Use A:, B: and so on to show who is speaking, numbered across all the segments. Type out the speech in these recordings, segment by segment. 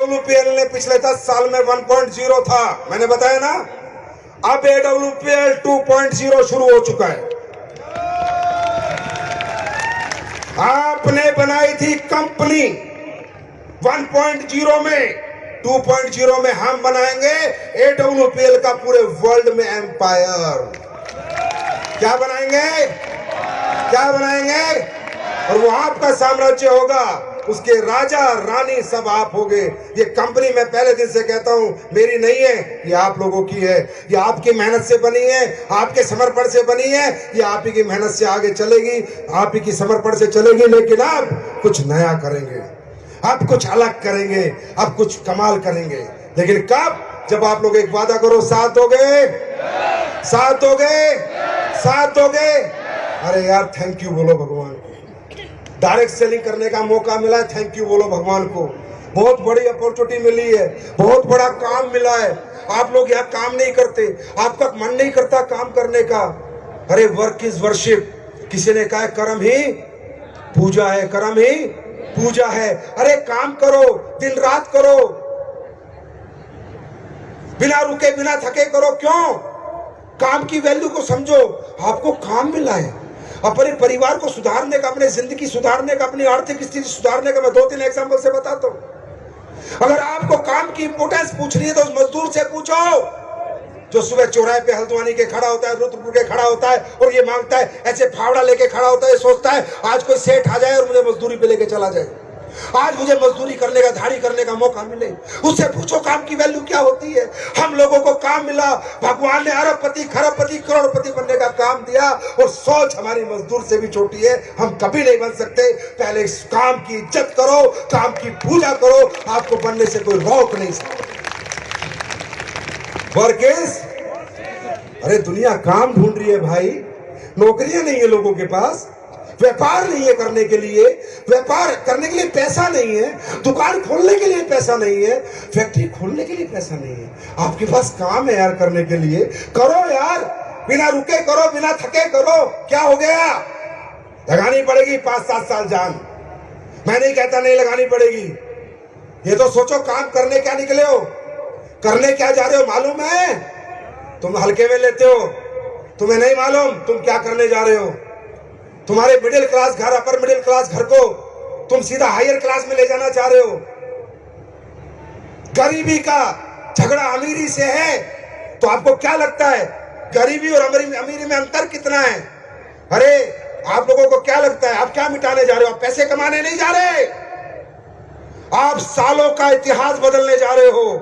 A: AWPL ने पिछले 10 साल में 1.0 था, मैंने बताया ना। अब AWPL 2.0 शुरू हो चुका है। आपने बनाई थी कंपनी 1.0 में, 2.0 में हम बनाएंगे AWPL का पूरे वर्ल्ड में एम्पायर। क्या बनाएंगे? क्या बनाएंगे? और वो आपका साम्राज्य होगा, उसके राजा रानी सब आप होगे। ये कंपनी मैं पहले दिन से कहता हूं मेरी नहीं है, ये आप लोगों की है। ये आपकी मेहनत से बनी है, आपके समर्पण से बनी है। ये आप ही की मेहनत से आगे चलेगी, आप ही की समर्पण से चलेगी। लेकिन अब कुछ नया करेंगे, अब कुछ अलग करेंगे, अब कुछ कमाल करेंगे। लेकिन कब? जब आप लोग एक वादा करो, साथ दोगे, साथ दोगे, साथ दोगे। अरे यार थैंक यू बोलो भगवान को, डायरेक्ट सेलिंग करने का मौका मिला है, थैंक यू बोलो भगवान को। बहुत बड़ी अपॉर्चुनिटी मिली है, बहुत बड़ा काम मिला है। आप लोग यहाँ काम नहीं करते, आपका मन नहीं करता काम करने का। अरे वर्क इज वर्शिप, किसी ने कहा कर्म ही पूजा है, कर्म ही पूजा है। अरे काम करो, दिन रात करो, बिना रुके बिना थके करो। क्यों? काम की वैल्यू को समझो। आपको काम मिला है, अपने परिवार को सुधारने का, अपने जिंदगी सुधारने का, अपनी आर्थिक स्थिति सुधारने का। मैं 2-3 एग्जांपल से बताता हूं। अगर आपको काम की इंपोर्टेंस पूछनी है तो उस मजदूर से पूछो जो सुबह चौराहे पे हल्द्वानी के खड़ा होता है, रुद्रपुर के खड़ा होता है और ये मांगता है, ऐसे फावड़ा लेके खड़ा होता है, सोचता है आज कोई सेठ आ जाए और मुझे मजदूरी पे लेके चला जाए, आज मुझे मजदूरी करने का, धाड़ी करने का मौका मिले। उससे पूछो काम की वैल्यू क्या होती है। हम लोगों को काम मिला, भगवान ने अरबपति खरबपति करोड़पति बनने का काम दिया और सोच हमारी मजदूर से भी छोटी है, हम कभी नहीं बन सकते। पहले इस काम की इज्जत करो, काम की पूजा करो, आपको बनने से कोई रोक नहीं सकता। वर्क इज, अरे दुनिया काम ढूंढ रही है भाई, नौकरियां नहीं है लोगों के पास, व्यापार नहीं है करने के लिए, व्यापार करने के लिए पैसा नहीं है, दुकान खोलने के लिए पैसा नहीं है, फैक्ट्री खोलने के लिए पैसा नहीं है। आपके पास काम है यार करने के लिए, करो यार, बिना रुके करो, बिना थके करो। क्या हो गया? लगानी पड़ेगी 5-7 साल जान। मैं नहीं कहता नहीं लगानी पड़ेगी। ये तो सोचो काम करने क्या निकले हो, करने क्या जा रहे हो मालूम है? तुम हल्के में लेते हो, तुम्हें नहीं मालूम तुम क्या करने जा रहे हो। तुम्हारे मिडिल क्लास घर, अपर मिडिल क्लास घर को तुम सीधा हायर क्लास में ले जाना चाह रहे हो। गरीबी का झगड़ा अमीरी से है, तो आपको क्या लगता है गरीबी और अमीरी में अंतर कितना है? अरे आप लोगों को क्या लगता है आप क्या मिटाने जा रहे हो? आप पैसे कमाने नहीं जा रहे, आप सालों का इतिहास बदलने जा रहे हो।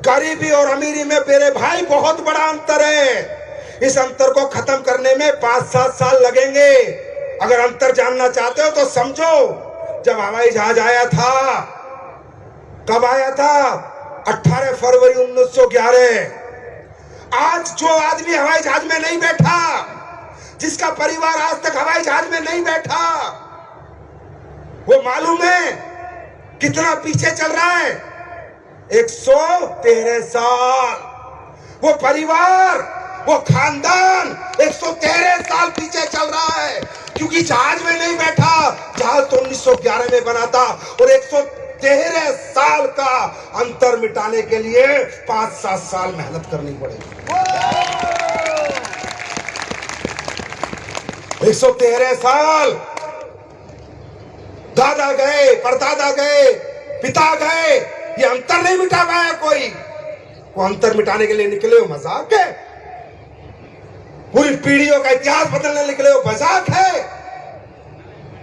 A: गरीबी और अमीरी में मेरे भाई बहुत बड़ा अंतर है। इस अंतर को खत्म करने में 5-7 साल लगेंगे। अगर अंतर जानना चाहते हो तो समझो, जब हवाई जहाज आया था, कब आया था? 18 फरवरी 1911। आज जो आदमी हवाई जहाज में नहीं बैठा, जिसका परिवार आज तक हवाई जहाज में नहीं बैठा, वो मालूम है कितना पीछे चल रहा है? 113 साल। वो परिवार, वो खानदान 113 साल पीछे चल रहा है, क्योंकि जहाज में नहीं बैठा। जहाज तो 1911 में बना था और 113 साल का अंतर मिटाने के लिए 5-7 साल मेहनत करनी पड़ेगी। 113 साल। दादा गए, परदादा गए, पिता गए, ये अंतर नहीं मिटा पाया कोई। वो अंतर मिटाने के लिए निकले हो, मजाक है? पूरी पीढ़ियों का इतिहास बदलने निकले हो, मजाक है?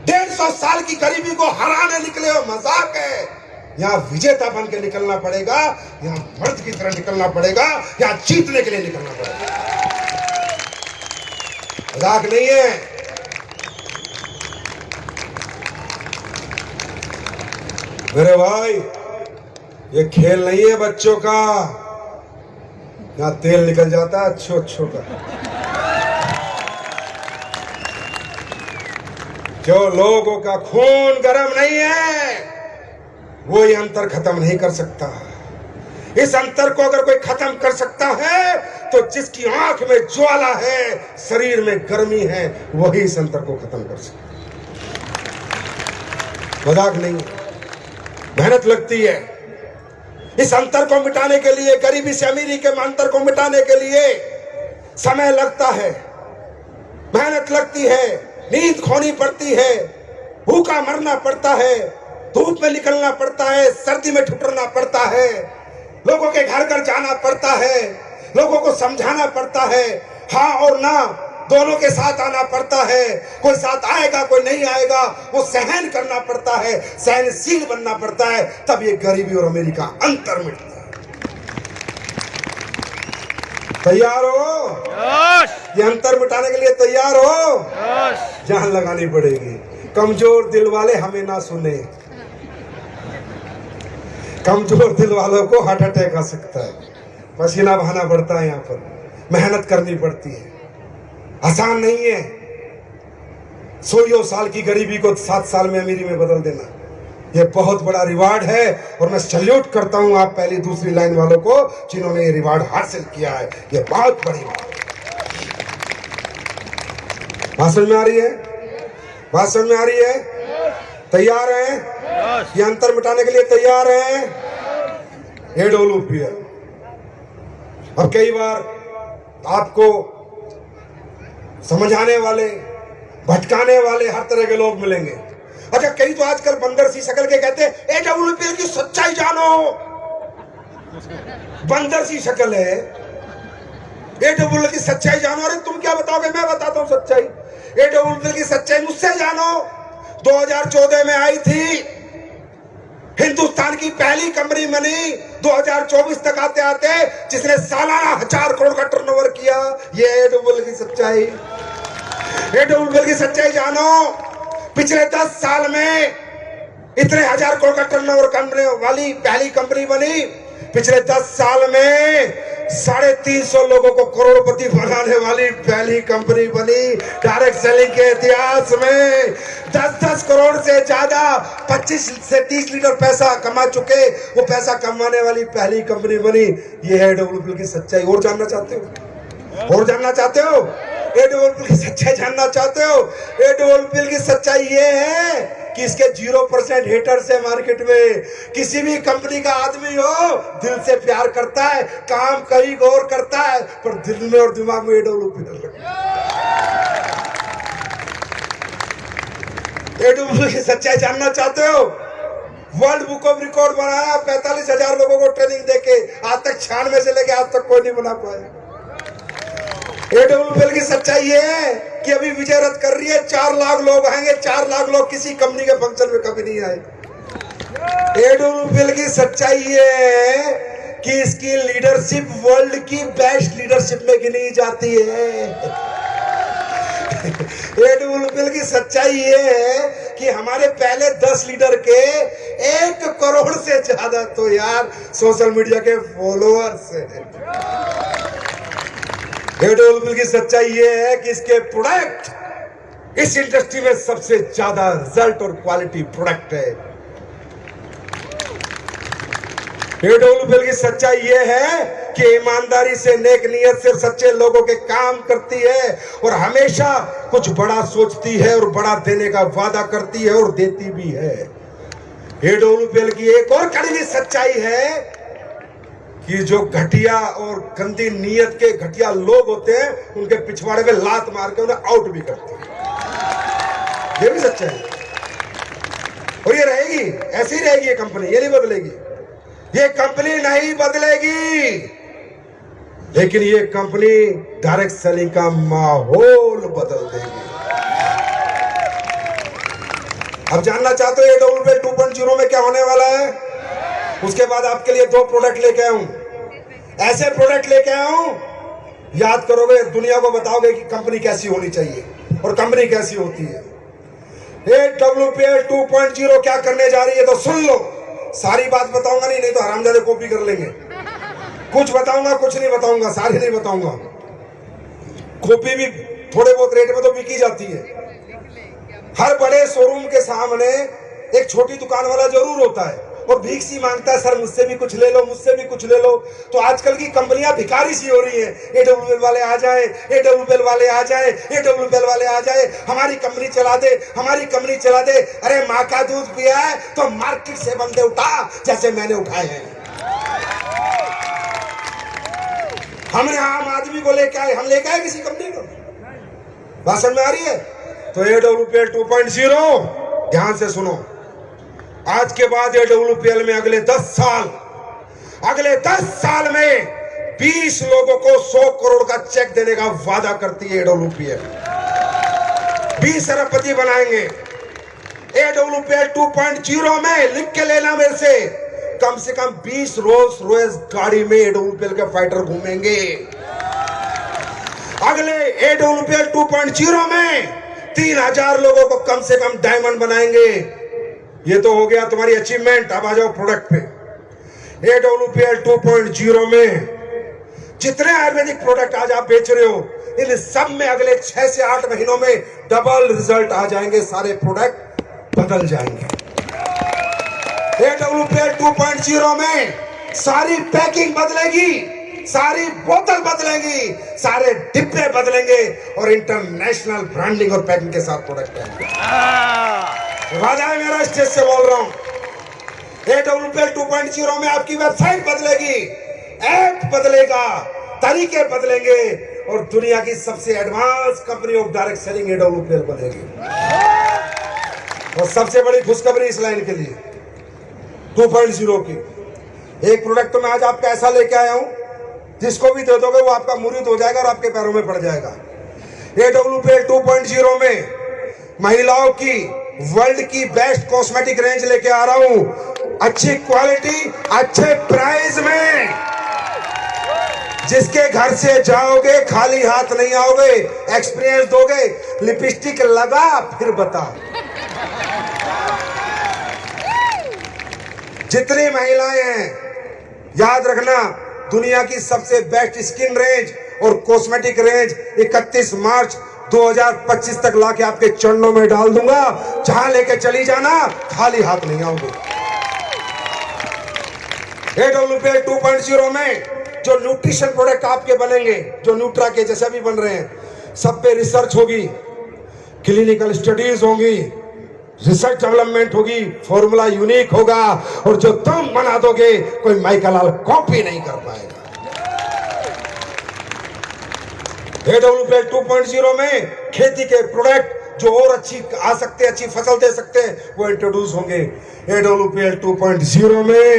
A: 150 साल की गरीबी को हराने निकले हो, मजाक है? यहाँ विजेता बन के निकलना पड़ेगा, यहाँ मर्द की तरह निकलना पड़ेगा, यहाँ जीतने के लिए निकलना पड़ेगा, मजाक नहीं है। मेरे भाई ये खेल नहीं है बच्चों का, यहाँ तेल निकल जाता है अच्छों का। जो लोगों का खून गर्म नहीं है वो ये अंतर खत्म नहीं कर सकता। इस अंतर को अगर कोई खत्म कर सकता है तो जिसकी आंख में ज्वाला है, शरीर में गर्मी है, वही इस अंतर को खत्म कर सकता। मजाक नहीं, मेहनत लगती है, इस अंतर को मिटाने के लिए, गरीबी से अमीरी के अंतर को मिटाने के लिए समय लगता है, मेहनत लगती है, नींद खोनी पड़ती है, भूखा मरना पड़ता है, धूप में निकलना पड़ता है, सर्दी में ठिठुरना पड़ता है, लोगों के घर घर जाना पड़ता है, लोगों को समझाना पड़ता है, हाँ और ना दोनों के साथ आना पड़ता है। कोई साथ आएगा कोई नहीं आएगा, वो सहन करना पड़ता है, सहनशील बनना पड़ता है, तब ये गरीबी और अमीरी का अंतर मिटता है। तैयार हो? ये अंतर मिटाने के लिए तैयार हो? जान लगानी पड़ेगी। कमजोर दिल वाले हमें ना सुने, कमजोर दिल वालों को हार्ट अटैक आ सकता है, पसीना बहाना पड़ता है, यहाँ पर मेहनत करनी पड़ती है, आसान नहीं है। 100 साल की गरीबी को 7 साल में अमीरी में बदल देना, ये बहुत बड़ा रिवार्ड है। और मैं सल्यूट करता हूं आप पहली दूसरी लाइन वालों को जिन्होंने ये रिवार्ड हासिल किया है। ये बहुत बड़ी बात। बात समझ में आ रही है? बात समझ में आ रही है? तैयार हैं? ये अंतर मिटाने के लिए तैयार हैं? AWPL। अब कई बार आपको समझाने वाले, भटकाने वाले हर तरह के लोग मिलेंगे। अच्छा, कई तो आजकल बंदर सी शक्ल के कहते हैं AWPL की सच्चाई जानो। बंदर सी शक्ल है, AWPL की सच्चाई जानो। अरे तुम क्या बताओगे, मैं बताता हूं सच्चाई। AWPL की सच्चाई मुझसे जानो। 2014 में आई थी, हिंदुस्तान की पहली कंपनी बनी 2024 तक आते आते जिसने सालाना 1000 करोड़ का टर्नओवर किया। ये AWPL की सच्चाई। AWPL की सच्चाई जानो। पिछले 10 साल में इतने 1000 करोड़ का टर्नओवर करने वाली पहली कंपनी बनी। पिछले 10 साल में 350 लोगों को करोड़पति बनाने वाली पहली कंपनी बनी। डायरेक्ट सेलिंग के इतिहास में 10-10 करोड़ से ज्यादा 25 से 30 लीटर पैसा कमा चुके, वो पैसा कमाने वाली पहली कंपनी बनी। ये है AWPL की सच्चाई। और जानना चाहते हो? और जानना चाहते हो? AWPL की सच्चाई जानना चाहते हो? AWPL की सच्चाई ये है कि इसके 0% हेटर्स है मार्केट में। किसी भी कंपनी का आदमी हो, दिल से प्यार करता है, काम कहीं गौर करता है, पर दिल में और दिमाग में AWPL। AWPL की सच्चाई जानना चाहते हो? वर्ल्ड बुक ऑफ रिकॉर्ड बनाया 45,000 लोगों को ट्रेनिंग देके, आज तक 96 से लेके आज तक कोई नहीं बना पाया। AWPL की सच्चाई ये है कि अभी विजय रथ कर रही है, 4 लाख लोग आएंगे। 4 लाख लोग किसी कंपनी के फंक्शन में कभी नहीं आए। AWPL की सच्चाई ये है कि इसकी लीडरशिप वर्ल्ड की बेस्ट लीडरशिप में गिनी जाती है। AWPL की सच्चाई ये है कि हमारे पहले 10 लीडर के 1 करोड़ से ज्यादा तो यार सोशल मीडिया के फॉलोअर्स हैं। AWPL की सच्चाई ये है कि इसके प्रोडक्ट इस इंडस्ट्री में सबसे ज्यादा रिजल्ट और क्वालिटी प्रोडक्ट है। AWPL की सच्चाई ये है कि ईमानदारी से, नेक नियत से सच्चे लोगों के काम करती है और हमेशा कुछ बड़ा सोचती है और बड़ा देने का वादा करती है और देती भी है। AWPL की एक और कड़वी सच्चाई है कि जो घटिया और गंदी नीयत के घटिया लोग होते हैं, उनके पिछवाड़े में लात मार के उन्हें आउट भी करते हैं। ये भी सच्चाई है और ये रहेगी, ऐसी ही रहेगी ये कंपनी, ये नहीं बदलेगी। ये कंपनी नहीं बदलेगी, लेकिन ये कंपनी डायरेक्ट सेलिंग का माहौल बदल देगी। अब जानना चाहते हो AWPL 2.0 में क्या होने वाला है? उसके बाद आपके लिए 2 प्रोडक्ट लेके आया हूं, ऐसे प्रोडक्ट लेके आया हूं, याद करोगे, दुनिया को बताओगे कि कंपनी कैसी होनी चाहिए और कंपनी कैसी होती है। AWPL 2.0 क्या करने जा रही है तो सुन लो। सारी बात बताऊंगा नहीं तो हरामजादे कॉपी कर लेंगे। कुछ बताऊंगा, कुछ नहीं बताऊंगा, सारी नहीं बताऊंगा। कॉपी भी थोड़े बहुत रेट में तो बिकी जाती है। हर बड़े शोरूम के सामने एक छोटी दुकान वाला जरूर होता है और भीख सी मांगता है, सर मुझसे भी कुछ ले लो, मुझसे भी कुछ ले लो। तो आजकल की कंपनियां भिखारी सी हो रही हैं। AWPL वाले आ जाए, AWPL वाले आ जाए, AWPL वाले आ जाए, हमारी कंपनी चला दे, हमारी कंपनी चला दे। अरे माँ का दूध पिया है तो मार्केट से बंदे उठा जैसे मैंने उठाए हैं। हमने आम आदमी को लेके आए, हम लेके आए किसी कंपनी को? भाषण में आ रही है? तो AWPL 2.0 ध्यान से सुनो। आज के बाद AWPL में अगले 10 साल में 20 लोगों को 100 करोड़ का चेक देने का वादा करती है AWPL। 20 अरबपति बनाएंगे। AWPL 2.0 में लिख के लेना मेरे से कम 20 रोल्स रॉयस गाड़ी में AWPL के फाइटर घूमेंगे। अगले AWPL 2.0 में 3000 लोगों को कम से कम डायमंड बनाएंगे। ये तो हो गया तुम्हारी अचीवमेंट। अब आ जाओ प्रोडक्ट पे। AWPL 2.0 में जितने आयुर्वेदिक प्रोडक्ट आज आप बेच रहे हो, इन सब में अगले 6 से 8 महीनों में डबल रिजल्ट आ जाएंगे। सारे प्रोडक्ट बदल जाएंगे। AWPL 2.0 में सारी पैकिंग बदलेगी, सारी बोतल बदलेगी, सारे डिब्बे बदलेंगे और इंटरनेशनल ब्रांडिंग और पैकिंग के साथ प्रोडक्ट आएंगे। वादा है मेरा, स्टेज से बोल रहा हूं। AWPL 2.0 में आपकी वेबसाइट बदलेगी, ऐप बदलेगा, तरीके बदलेंगे और दुनिया की सबसे advance company of direct selling AWPL बनेगी। और सबसे बड़ी खुशखबरी इस लाइन के लिए 2.0 की, एक प्रोडक्ट तो मैं आज आपका ऐसा लेके आया हूं, जिसको भी दे दोगे वो आपका मुरीद हो जाएगा और आपके पैरों में पड़ जाएगा। AWPL 2.0 में महिलाओं की वर्ल्ड की बेस्ट कॉस्मेटिक रेंज लेके आ रहा हूं, अच्छी क्वालिटी, अच्छे प्राइस में, जिसके घर से जाओगे खाली हाथ नहीं आओगे, एक्सपीरियंस दोगे। लिपस्टिक लगा फिर बता। जितनी महिलाएं हैं याद रखना, दुनिया की सबसे बेस्ट स्किन रेंज और कॉस्मेटिक रेंज 31 मार्च 2025 तक लाके आपके चरणों में डाल दूंगा। जहां लेके चली जाना, खाली हाथ नहीं आओगे। AWPL 2.0 में जो न्यूट्रिशन प्रोडक्ट आपके बनेंगे, जो न्यूट्रा के जैसे भी बन रहे हैं, सब पे रिसर्च होगी, क्लिनिकल स्टडीज होंगी, रिसर्च डेवलपमेंट होगी, फॉर्मूला यूनिक होगा और जो तुम बना दोगे कोई माइकल कॉपी नहीं कर पाएगा। AWPL 2.0 में खेती के प्रोडक्ट जो और अच्छी आ सकते, अच्छी फसल दे सकते हैं, वो इंट्रोड्यूस होंगे। AWPL 2.0 में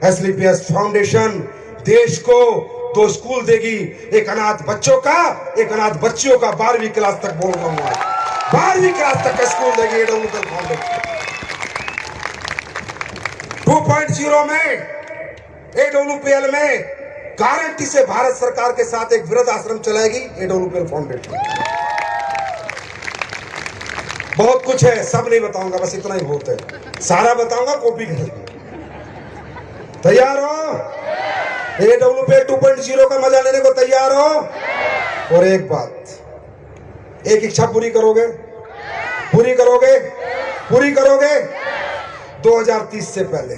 A: SLPS फाउंडेशन देश को 2 स्कूल देगी, एक अनाथ बच्चों का, एक अनाथ बच्चियों का। 12वीं क्लास तक बोल रहा हूं, 12वीं क्लास तक का स्कूल देगी AWPL फाउंडेशन। 2.0 में AWPL में गारंटी से भारत सरकार के साथ एक वृद्ध आश्रम चलाएगी AWPL फाउंडेशन। बहुत कुछ है, सब नहीं बताऊंगा, बस इतना ही बहुत है। सारा बताऊंगा कॉपी करेंगे। तैयार हो? AWPL 2.0 का मजा लेने को तैयार हो? और एक बात, एक इच्छा पूरी करोगे? पूरी करोगे? पूरी करोगे? 2030 से पहले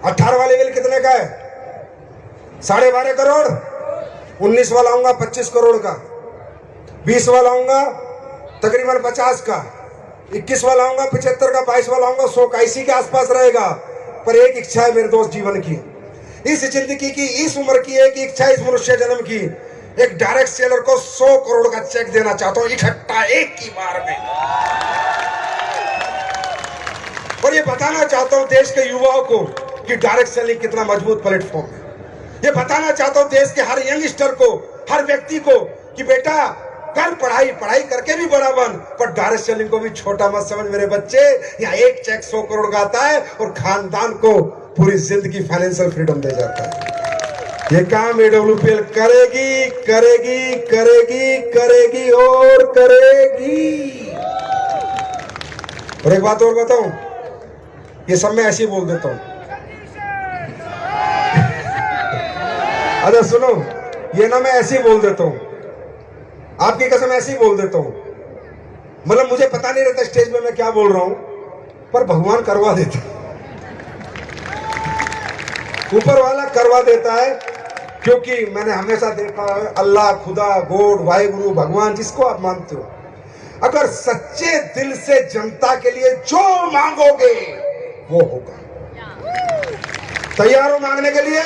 A: 18वां लेवल कितने का है? 12.5 करोड़। 19 वाला आऊंगा 25 करोड़ का। 20 वाला आऊंगा तकरीबन 50 का। 21 वाला आऊंगा 75 का। 22 वाला आऊंगा 100 का। इसी के आसपास रहेगा। पर एक इच्छा है मेरे दोस्त जीवन की, इस जिंदगी की, इस उम्र की एक इच्छा, इस मनुष्य जन्म की, एक डायरेक्ट सेलर को 100 करोड़ का चेक देना चाहता हूं इकट्ठा, एक ही बार में। और ये बताना चाहता हूं देश के युवाओं को कि डायरेक्ट सेलिंग कितना मजबूत प्लेटफॉर्म है। ये बताना चाहता हूं देश के हर यंगस्टर को, हर व्यक्ति को कि बेटा कर पढ़ाई, पढ़ाई करके भी बड़ा बन, पर डायरेक्ट सेलिंग को भी छोटा मत समझ मेरे बच्चे। यहाँ एक चेक 100 करोड़ का आता है और खानदान को पूरी जिंदगी फाइनेंशियल फ्रीडम दे जाता है। ये काम AWPL करेगी, करेगी, करेगी, करेगी और करेगी। और एक बात और बताऊं, ये सब मैं ऐसे ही बोल देता हूं। अरे सुनो, ये ना मैं ऐसे ही बोल देता हूं, आपकी कसम ऐसे ही बोल देता हूं। मतलब मुझे पता नहीं रहता स्टेज में मैं क्या बोल रहा हूं, पर भगवान करवा देता है, ऊपर वाला करवा देता है। क्योंकि मैंने हमेशा देखा है, अल्लाह, खुदा, गॉड, वाहिगुरु, भगवान, जिसको आप मानते हो, अगर सच्चे दिल से जनता के लिए जो मांगोगे वो होगा। तैयार हो मांगने के लिए?